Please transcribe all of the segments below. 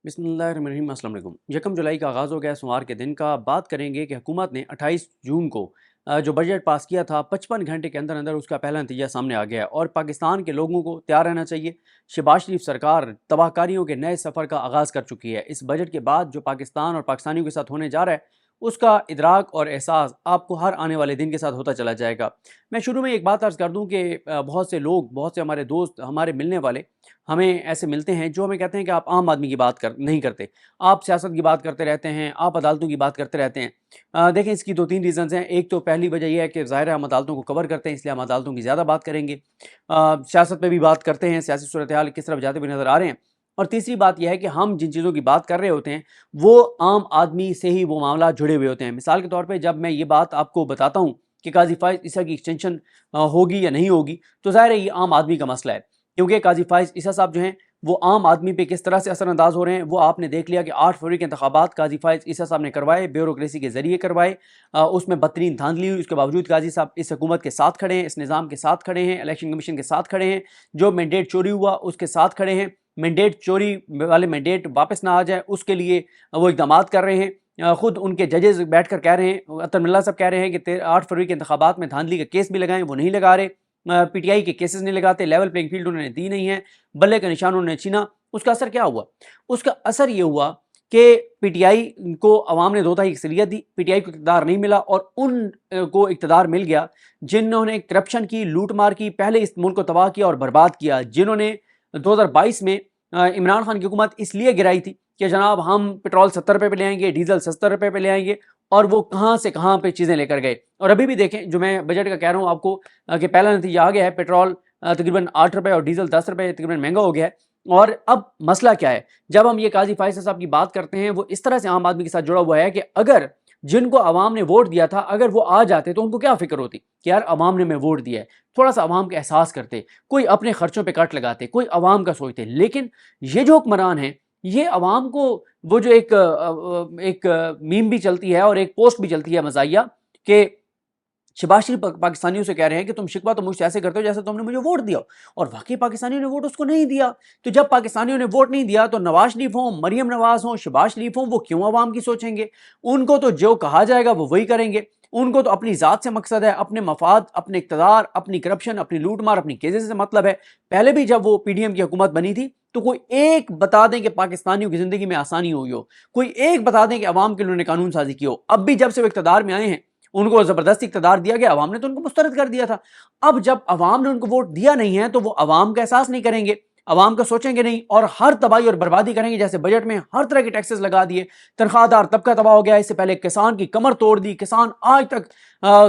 बिस्मिल्लाहिर्रहमानिर्रहीम। अस्सलाम वालेकुम। 1 जुलाई का आगाज़ हो गया सोमवार के दिन का। बात करेंगे कि हुकूमत ने 28 जून को जो बजट पास किया था 55 घंटे के अंदर अंदर उसका पहला नतीजा सामने आ गया है और पाकिस्तान के लोगों को तैयार रहना चाहिए। शहबाज शरीफ सरकार तबाहकारियों के नए सफ़र का आगाज़ कर चुकी है। इस बजट के बाद जो पाकिस्तान और पाकिस्तानियों के साथ होने जा रहा है उसका इदराक और एहसास आपको हर आने वाले दिन के साथ होता चला जाएगा। मैं शुरू में एक बात अर्ज़ कर दूं कि बहुत से लोग, बहुत से हमारे दोस्त, हमारे मिलने वाले हमें ऐसे मिलते हैं जो हमें कहते हैं कि आप आम आदमी की बात नहीं करते, आप सियासत की बात करते रहते हैं, आप अदालतों की बात करते रहते हैं। देखें, इसकी 2-3 रीज़न्स हैं। एक तो पहली वजह यह है कि ज़ाहिर है हम अदालतों को कवर करते हैं, इसलिए हम अदालतों की ज़्यादा बात करेंगे। सियासत पे भी बात करते हैं, सियासी सूरत हाल किस तरफ जाते हुए नज़र आ रहे हैं। और तीसरी बात यह है कि हम जिन चीज़ों की बात कर रहे होते हैं वो आम आदमी से ही वो मामला जुड़े हुए होते हैं। मिसाल के तौर पे जब मैं ये बात आपको बताता हूँ कि काजी फाइज ईसा की एक्सटेंशन होगी या नहीं होगी, तो ज़ाहिर है ये आम आदमी का मसला है, क्योंकि काजी फाइज ईसा साहब जो हैं वो आम आदमी पे किस तरह से असरअंदाज हो रहे हैं वो आपने देख लिया कि 8 फरवरी के इंतखाबात काजी फाइज ईसा साहब ने करवाए, ब्यूरोक्रेसी के जरिए करवाए। उसमें बदतरीन धांधली हुई, उसके बावजूद काजी साहब इस हुकूमत के साथ खड़े हैं, इस निज़ाम के साथ खड़े हैं, इलेक्शन कमीशन के साथ खड़े हैं। जो मैंडेट चोरी हुआ उसके साथ खड़े हैं, मैंडेट चोरी वाले मैंडेट वापस ना आ जाए उसके लिए वो इकदाम कर रहे हैं। खुद उनके जजेस बैठ कर कह रहे हैं, अतर मिल्ला साहब कह रहे हैं कि 8 फरवरी के इंतखाबात में धांधली का केस भी लगाएं, वो नहीं लगा रहे। पीटीआई के केसेस नहीं लगाते, लेवल प्लेइंग फील्ड उन्होंने दी नहीं है, बल्ले का निशान उन्होंने छीना। उसका असर क्या हुआ? उसका असर ये हुआ कि पीटीआई को अवाम ने 2 की अक्सरियत दी, पीटीआई को इक़्तिदार नहीं मिला और उन को इक़्तिदार मिल गया जिन्होंने करप्शन की, लूट मार की, पहले इस मुल्क को तबाह किया और बर्बाद किया, जिन्होंने 2022 में इमरान खान की हुकूमत इसलिए गिराई थी कि जनाब हम पेट्रोल 70 रुपये पे ले आएंगे, डीजल 70 रुपये पे ले आएंगे, और वो कहाँ से कहाँ पे चीज़ें लेकर गए। और अभी भी देखें, जो मैं बजट का कह रहा हूँ आपको कि पहला नतीजा आ गया है, पेट्रोल तकरीबन 8 रुपये और डीजल 10 रुपये तकरीबन महंगा हो गया है। और अब मसला क्या है, जब हम ये काजी फाइज साहब की बात करते हैं वो इस तरह से आम आदमी के साथ जुड़ा हुआ है कि अगर जिनको अवाम ने वोट दिया था अगर वो आ जाते तो उनको क्या फिक्र होती कि यार अवाम ने हमें वोट दिया है, थोड़ा सा अवाम का एहसास करते, कोई अपने खर्चों पे कट लगाते, कोई अवाम का सोचते। लेकिन ये जो हुक्मरान हैं ये अवाम को, वो जो एक मीम भी चलती है और एक पोस्ट भी चलती है मज़ाहिया कि शहबाज शरीफ पाकिस्तानियों से कह रहे हैं कि तुम शिकवा तो मुझसे ऐसे करते हो जैसे तुमने मुझे वोट दिया, और वाकई पाकिस्तानियों ने वोट उसको नहीं दिया। तो जब पाकिस्तानियों ने वोट नहीं दिया तो नवाज शरीफ हों, मरियम नवाज हों, शहबाज शरीफ हों, वो क्यों अवाम की सोचेंगे? उनको तो जो कहा जाएगा वो वही करेंगे। उनको तो अपनी ज़ात से मकसद है, अपने मफाद, अपने इक़्तिदार, अपनी करप्शन, अपनी लूट मार, अपनी केसेस से मतलब है। पहले भी जब वो पीडीएम की हुकूमत बनी थी तो कोई एक बता दें कि पाकिस्तानियों की जिंदगी में आसानी हुई हो, कोई एक बता दें कि अवाम के लिए उन्होंने कानून साजी की हो। अब भी जब से वो इक़्तिदार में आए हैं उनको जबरदस्ती इक़्तिदार दिया गया, अवाम ने तो उनको मुस्तरद कर दिया था। अब जब अवाम ने उनको वोट दिया नहीं है तो वो अवाम का एहसास नहीं करेंगे, अवाम का सोचेंगे नहीं, और हर तबाही और बर्बादी करेंगे। जैसे बजट में हर तरह के टैक्सेस लगा दिए, तनख्वाहदार तबका तबाह हो गया, इससे पहले किसान की कमर तोड़ दी, किसान आज तक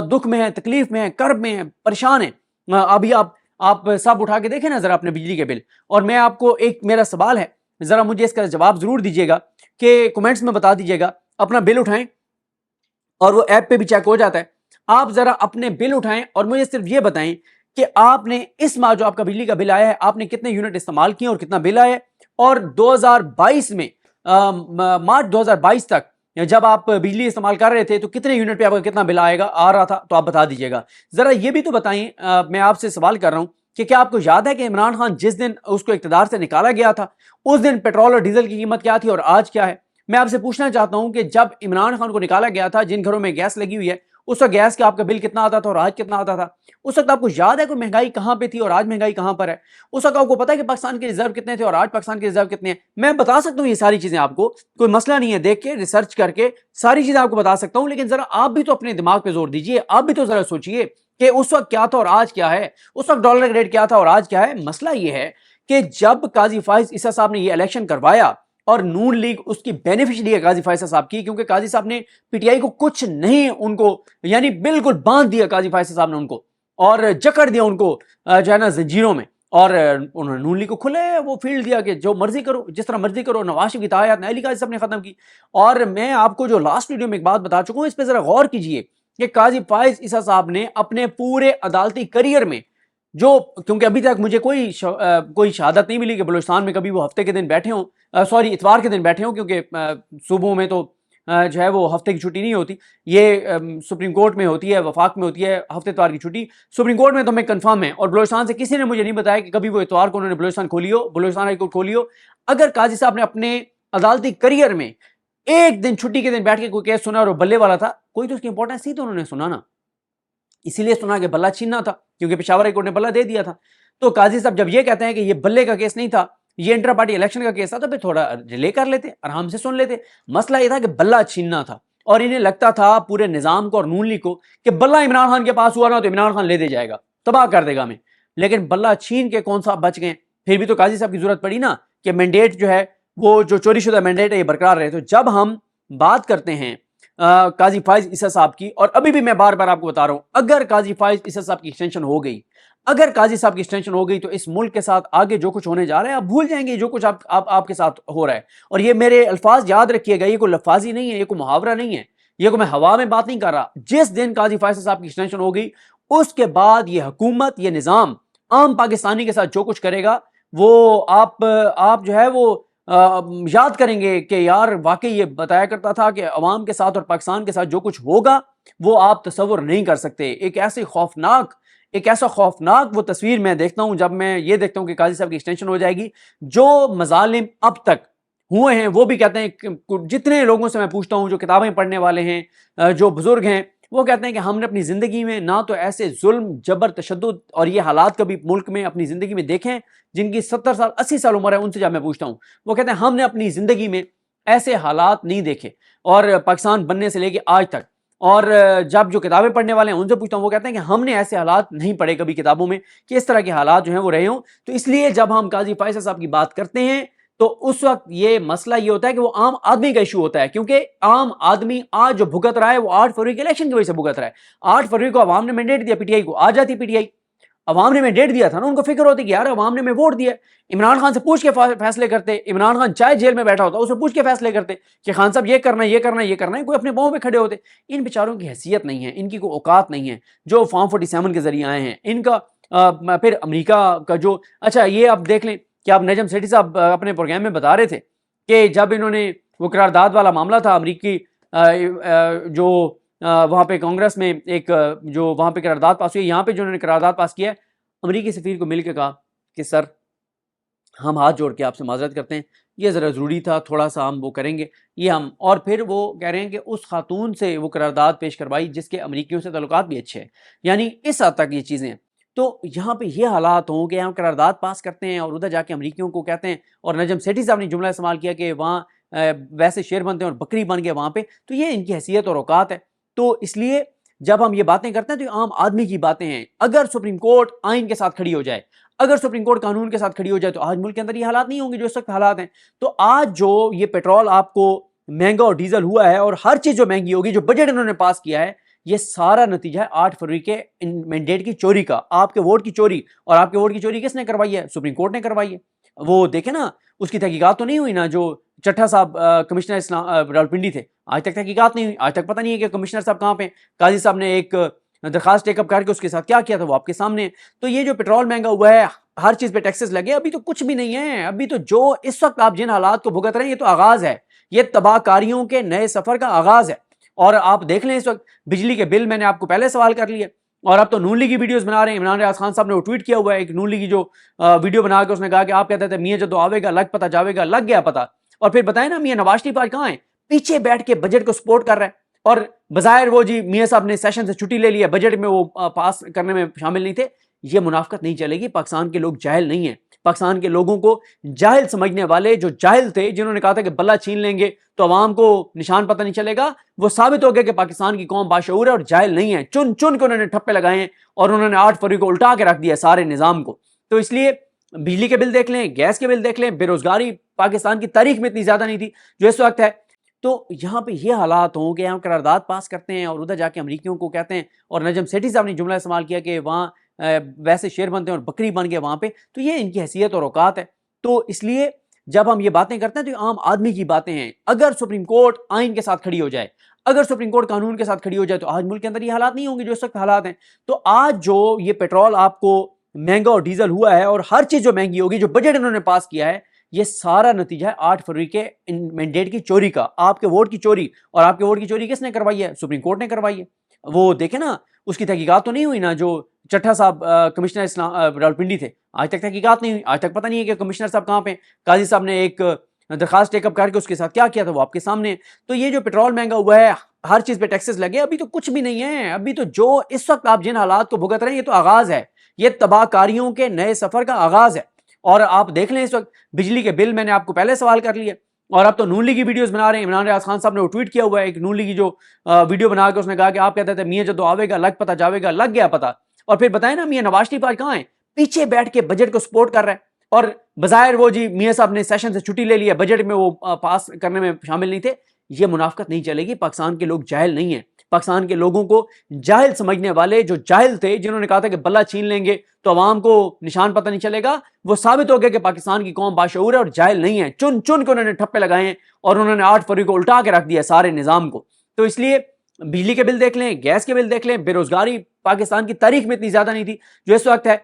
दुख में है, तकलीफ में है, कर्ब में है, परेशान है। अभी आप सब उठा के देखें ना जरा अपने बिजली के बिल, और मैं आपको एक मेरा सवाल है, जरा मुझे इसका जवाब जरूर दीजिएगा कि कमेंट्स में बता दीजिएगा। अपना बिल उठाएं और वो ऐप पे भी चेक हो जाता है। आप जरा अपने बिल उठाएं और मुझे सिर्फ ये बताएं कि आपने इस माह जो आपका बिजली का बिल आया है आपने कितने यूनिट इस्तेमाल किए और कितना बिल आया है। और 2022 में मार्च 2022 तक जब आप बिजली इस्तेमाल कर रहे थे तो कितने यूनिट पे आपका कितना बिल आएगा आ रहा था, तो आप बता दीजिएगा। जरा ये भी तो बताएं, मैं आपसे सवाल कर रहा हूं कि क्या आपको याद है कि इमरान खान जिस दिन उसको इक़्तिदार से निकाला गया था उस दिन पेट्रोल और डीजल की कीमत क्या थी और आज क्या है? मैं आपसे पूछना चाहता हूं कि जब इमरान खान को निकाला गया था, जिन घरों में गैस लगी हुई है, उस वक्त गैस का आपका बिल कितना आता था और आज कितना आता था? उस वक्त आपको याद है कोई महंगाई कहां पे थी और आज महंगाई कहां पर है? उस वक्त आपको पता है कि पाकिस्तान के रिजर्व कितने थे और आज पाकिस्तान के रिजर्व कितने हैं? मैं बता सकता हूं ये सारी चीजें आपको, कोई मसला नहीं है, देख के रिसर्च करके सारी चीजें आपको बता सकता हूं। लेकिन जरा आप भी तो अपने दिमाग पे जोर दीजिए, आप भी तो जरा सोचिए कि उस वक्त क्या था और आज क्या है, उस वक्त डॉलर का रेट क्या था और आज क्या है। मसला यह है कि जब काजी फाइज ईसा साहब ने यह इलेक्शन करवाया और नून लीग उसकी बेनिफिशियरी है काजी फाइज साहब की, क्योंकि काजी साहब ने पीटीआई को कुछ नहीं, उनको यानी बिल्कुल बांध दिया काजी फाइज साहब ने उनको, और जकड़ दिया उनको जो है ना जंजीरों में, और उन्होंने नून लीग को खुले वो फील्ड दिया कि जो मर्जी करो, जिस तरह मर्जी करो। नवाज शरीफ की तायात नई काजी साहब ने खत्म की। और मैं आपको जो लास्ट वीडियो में एक बात बता चुका हूं, इस पर जरा गौर कीजिए कि काजी फाइज ईसा साहब ने अपने पूरे अदालती करियर में जो, क्योंकि अभी तक मुझे कोई शहादत नहीं मिली कि बलूचिस्तान में कभी वो हफ्ते के दिन बैठे हों, सॉरी इतवार के दिन बैठे हों, क्योंकि सूबों में तो जो है वो हफ्ते की छुट्टी नहीं होती, ये सुप्रीम कोर्ट में होती है, वफाक में होती है हफ्ते इतवार की छुट्टी। सुप्रीम कोर्ट में तो मैं कंफर्म है, और बलूचिस्तान से किसी ने मुझे नहीं बताया कि कभी वो इतवार को उन्होंने बलूचिस्तान खोली हो, बलूचिस्तान हाई कोर्ट खोली हो। अगर काजी साहब ने अपने अदालती करियर में एक दिन छुट्टी के दिन बैठ के कोई केस सुना और वो बल्ले वाला था, कोई तो उसकी इंपॉर्टेंस थी तो उन्होंने सुना ना, इसीलिए सुना कि बल्ला छीनना था, क्योंकि पेशावर हाई कोर्ट ने बल्ला दे दिया था। तो काजी साहब जब ये कहते हैं कि ये बल्ले का केस नहीं था, ये इंटर पार्टी इलेक्शन का केस था, तो फिर थोड़ा डिले कर लेते, आराम से सुन लेते। मसला ये था कि बल्ला छीनना था और इन्हें लगता था पूरे निजाम को और नून लीग को कि बल्ला इमरान खान के पास हुआ ना तो इमरान खान ले दे जाएगा, तबाह कर देगा हमें। लेकिन बल्ला छीन के कौन सा बच गए, फिर भी तो काजी साहब की जरूरत पड़ी ना कि मैंडेट जो है वो जो चोरी शुदा मैंडेट है ये बरकरार रहे। तो जब हम बात करते हैं काजी फाइज ईसा साहब की, और अभी भी मैं बार बार आपको बता रहा हूं, अगर काजी फाइज ईसा साहब की एक्सटेंशन हो गई, अगर काजी साहब की एक्सटेंशन हो गई तो इस मुल्क के साथ आगे जो कुछ होने जा रहा है आप भूल जाएंगे, जो कुछ आपके साथ हो रहा है। और ये मेरे अल्फाज याद रखिएगा, ये कोई लफाजी नहीं है, ये कोई मुहावरा नहीं है, ये कोई मैं हवा में बात नहीं कर रहा। जिस दिन काजी फाइज साहब की एक्सटेंशन हो गई उसके बाद ये हुकूमत, ये निजाम आम पाकिस्तानी के साथ जो कुछ करेगा वो आप जो है वो याद करेंगे कि यार वाकई ये बताया करता था कि अवाम के साथ और पाकिस्तान के साथ जो कुछ होगा वो आप तसव्वुर नहीं कर सकते। एक ऐसा खौफनाक वो तस्वीर मैं देखता हूं जब मैं ये देखता हूं कि काजी साहब की एक्सटेंशन हो जाएगी। जो मजालिम अब तक हुए हैं वो भी कहते हैं, जितने लोगों से मैं पूछता हूं जो किताबें पढ़ने वाले हैं, जो बुजुर्ग हैं, वो कहते हैं कि हमने अपनी ज़िंदगी में ना तो ऐसे जुल्म, जबर, तशद्दुद और ये हालात कभी मुल्क में अपनी ज़िंदगी में देखे हैं। जिनकी 70 साल 80 साल उम्र है उनसे जब मैं पूछता हूँ वो कहते हैं हमने अपनी ज़िंदगी में ऐसे हालात नहीं देखे, और पाकिस्तान बनने से लेके आज तक। और जब जो किताबें पढ़ने वाले हैं उनसे पूछता हूँ वो कहते हैं कि हमने ऐसे हालात नहीं पढ़े कभी किताबों में कि इस तरह के हालात जो हैं वो रहे हों। तो इसलिए जब हम काजी फायसल साहब की बात करते हैं तो उस वक्त ये मसला ये होता है कि वो आम आदमी का इशू होता है, क्योंकि आम आदमी आज जो भुगत रहा है वो 8 फरवरी के इलेक्शन की वजह से भुगत रहा है। 8 फरवरी को अवाम ने मैंडेट दिया पीटीआई को, आ जाती पीटीआई, अवाम ने मैंडेट दिया था ना, उनको फिक्र होती कि यार अवाम ने मैं वोट दिया, इमरान खान से पूछ के फैसले करते। इमरान खान चाहे जेल में बैठा होता उससे पूछ के फैसले करते कि खान साहब ये करना है, ये करना है, ये करना है, कोई अपने पाँव पे खड़े होते। इन बेचारों की हैसियत नहीं है, इनकी कोई औकात नहीं है जो फॉर्म 47 के जरिए आए हैं। इनका फिर अमेरिका का जो, अच्छा ये आप देख लें कि आप नजम सेठी साहब अपने प्रोग्राम में बता रहे थे कि जब इन्होंने वो करारदाद वाला मामला था अमरीकी जो वहाँ पे कांग्रेस में एक जो वहाँ पे करारदाद पास हुई, यहाँ पे जो उन्होंने करारदाद पास किया है, अमरीकी सफीर को मिलकर कहा कि सर हम हाथ जोड़ के आपसे माजरत करते हैं, ये ज़रा ज़रूरी था, थोड़ा सा हम वो करेंगे ये हम। और फिर वो कह रहे हैं कि उस खातून से वो करारदाद पेश करवाई जिसके अमरीकियों से ताल्लुकात भी अच्छे हैं, यानी इस हद तक ये चीज़ें हैं। तो यहाँ पे ये हालात हों कि हम करारदाद पास करते हैं और उधर जाके अमरीकियों को कहते हैं, और नजम सेठी साहब ने जुमला इस्तेमाल किया कि वहाँ वैसे शेर बनते हैं और बकरी बन गए वहाँ पे, तो ये इनकी हैसियत और औकात है। तो इसलिए जब हम ये बातें करते हैं तो आम आदमी की बातें हैं। अगर सुप्रीम कोर्ट आइन के साथ खड़ी हो जाए, अगर सुप्रीम कोर्ट कानून के साथ खड़ी हो जाए तो आज मुल्क के अंदर ये हालात नहीं होंगे जो इस वक्त हालात हैं। तो आज जो ये पेट्रोल आपको महंगा और डीजल हुआ है और हर चीज जो महंगी होगी, जो बजट इन्होंने पास किया है, ये सारा नतीजा है 8 फरवरी के मैंडेट की चोरी का, आपके वोट की चोरी। और आपके वोट की चोरी किसने करवाई है? सुप्रीम कोर्ट ने करवाई है। वो देखे ना, उसकी तहकीकात तो नहीं हुई ना। जो चट्टा साहब कमिश्नर इस्लाम रावलपिंडी थे, आज तक तहकीकात नहीं हुई, आज तक पता नहीं है कि कमिश्नर साहब कहाँ पे। काजी साहब ने एक दरखास्त टेकअप करके उसके साथ क्या किया था वो आपके सामने। तो ये जो पेट्रोल महंगा हुआ है, हर चीज पे टैक्सेस लगे, अभी तो कुछ भी नहीं है। अभी तो जो इस वक्त आप जिन हालात को भुगत रहे हैं ये तो आगाज है, ये तबाहकारियों के नए सफर का आगाज है। और आप देख लें इस वक्त बिजली के बिल, मैंने आपको पहले सवाल कर लिया, और अब तो नून लीगी वीडियोस बना रहे हैं। इमरान रियाज खान साहब ने वो ट्वीट किया हुआ है, एक नून लीगी जो वीडियो बना के उसने कहा कि आप कहते थे मियाँ जदो आवेगा लग पता जावेगा, लग गया पता। और फिर बताए ना मियाँ नवाज शरीफ आज कहाँ है, पीछे बैठ के बजट को सपोर्ट कर रहा है। और बजायर वो जी मियाँ साहब ने सेशन से छुट्टी ले लिया, बजट में वो पास करने में शामिल नहीं थे। ये मुनाफकत नहीं चलेगी। पाकिस्तान के लोग जाहिल नहीं है। पाकिस्तान के लोगों को जाहिल समझने वाले जो जाहिल थे, जिन्होंने कहा था कि बल्ला छीन लेंगे तो अवाम को निशान पता नहीं चलेगा, वो साबित हो गया कि पाकिस्तान की कौम बाशऊर है और जाहिल नहीं है। चुन चुन के उन्होंने ठप्पे लगाए हैं और उन्होंने 8 फरवरी को उल्टा के रख दिया सारे निजाम को। तो इसलिए बिजली के बिल देख लें, गैस के बिल देख लें, बेरोजगारी पाकिस्तान की तारीख में इतनी ज्यादा नहीं थी जो इस वक्त है। तो यहाँ पे ये हालात हों कि हम करारदाद पास करते हैं और उधर जाके अमरीकियों को कहते हैं, और नजम सेठी साहब ने जुमला इस्तेमाल किया कि वहाँ वैसे शेर बनते हैं और बकरी बन गए वहाँ पे, तो ये इनकी हैसियत और औकात है। तो इसलिए जब हम ये बातें करते हैं तो आम आदमी की बातें हैं। अगर सुप्रीम कोर्ट आइन के साथ खड़ी हो जाए, अगर सुप्रीम कोर्ट कानून के साथ खड़ी हो जाए तो आज मुल्क के अंदर ये हालात नहीं होंगे जो इस वक्त हालात हैं। तो आज जो ये पेट्रोल आपको महंगा और डीजल हुआ है और हर चीज जो महंगी होगी, जो बजट इन्होंने पास किया है, ये सारा नतीजा है 8 फरवरी के मैंडेट की चोरी का, आपके वोट की चोरी। और आपके वोट की चोरी किसने करवाई है? सुप्रीम कोर्ट ने करवाई है। वो देखे ना, उसकी तहकीकात तो नहीं हुई ना। जो चट्टा साहब कमिश्नर इस्लाम रावलपिंडी थे, आज तक तहकीकात नहीं हुई, आज तक पता नहीं है कि कमिश्नर साहब कहाँ पे। काजी साहब ने एक درخواست ٹیک اپ کر کے اس کے ساتھ کیا کیا تھا وہ آپ کے سامنے ہے۔ تو یہ جو پیٹرول مہنگا ہوا ہے، ہر چیز پہ ٹیکسز لگے، ابھی تو کچھ بھی نہیں ہے، ابھی تو جو اس وقت آپ جن حالات کو بھگت رہے ہیں یہ تو آغاز ہے، یہ تباہ کاریوں کے نئے سفر کا آغاز ہے۔ اور آپ دیکھ لیں اس وقت بجلی کے بل، میں نے آپ کو پہلے سوال کر لیا، اور اب تو نون لیگی ویڈیوز بنا رہے ہیں۔ عمران ریاض خان صاحب نے وہ ٹویٹ کیا ہوا ہے، ایک نون لیگی جو ویڈیو بنا کے اس نے کہا کہ آپ کہتے تھے میاں جدو آوے گا لگ پتہ جاوے گا، لگ گیا پتہ۔ اور پھر بتائیں نا میاں نواز شریف آج کہاں ہیں؟ پیچھے بیٹھ کے بجٹ کو سپورٹ کر رہا ہے، اور بظاہر وہ جی میاں صاحب نے سیشن سے چھٹی لے لی ہے، بجٹ میں وہ پاس کرنے میں شامل نہیں تھے۔ یہ منافقت نہیں چلے گی، پاکستان کے لوگ جاہل نہیں ہیں، پاکستان کے لوگوں کو جاہل سمجھنے والے جو جاہل تھے، جنہوں نے کہا تھا کہ بلہ چھین لیں گے تو عوام کو نشان پتہ نہیں چلے گا، وہ ثابت ہو گیا کہ پاکستان کی قوم باشعور ہے اور جاہل نہیں ہے۔ چن چن کے انہوں نے ٹھپے لگائے ہیں اور انہوں نے 8 فروری کو الٹا کے رکھ دیا سارے نظام کو۔ تو اس لیے بجلی کے بل دیکھ لیں، گیس کے بل دیکھ لیں، بے روزگاری پاکستان کی تاریخ میں اتنی زیادہ نہیں تھی جو اس وقت ہے۔